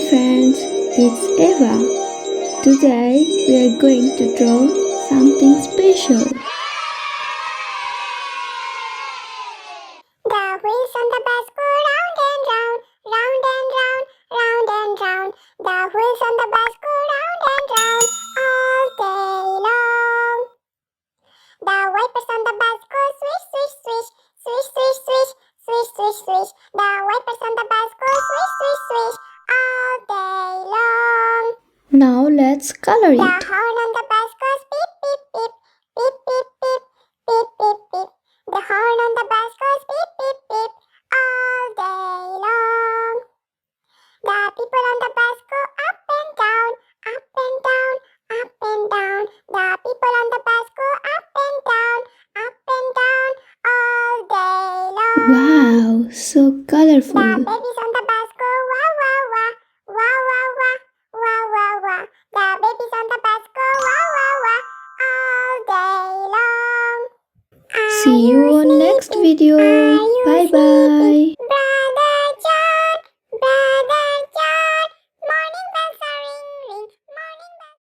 friends, it's Eva. Today we are going to draw something special. The wheels on the bus go round and round, round and round, round and round. The wheels on the bus go round and round all day long. The wipers on the bus go swish, swish, swish, swish, swish, swish, swish, swish, swish. The wipers on the bus go swish, swish, swish all day long. Now let's color The it. horn on the bus goes beep, beep, beep, beep, beep, beep, beep, beep, beep. The horn on the bus goes beep, beep, beep all day long. The people on the bus go up and down, up and down, up and down. The people on the bus go up and down, up and down all day long. Wow, so The colorful. babies on the bus go wah, wah, wah, wah, wah, wah, wah, wah, wah. The babies on the bus go wah, wah, wah all day long. See you on next video. Are you Bye sleepy? bye.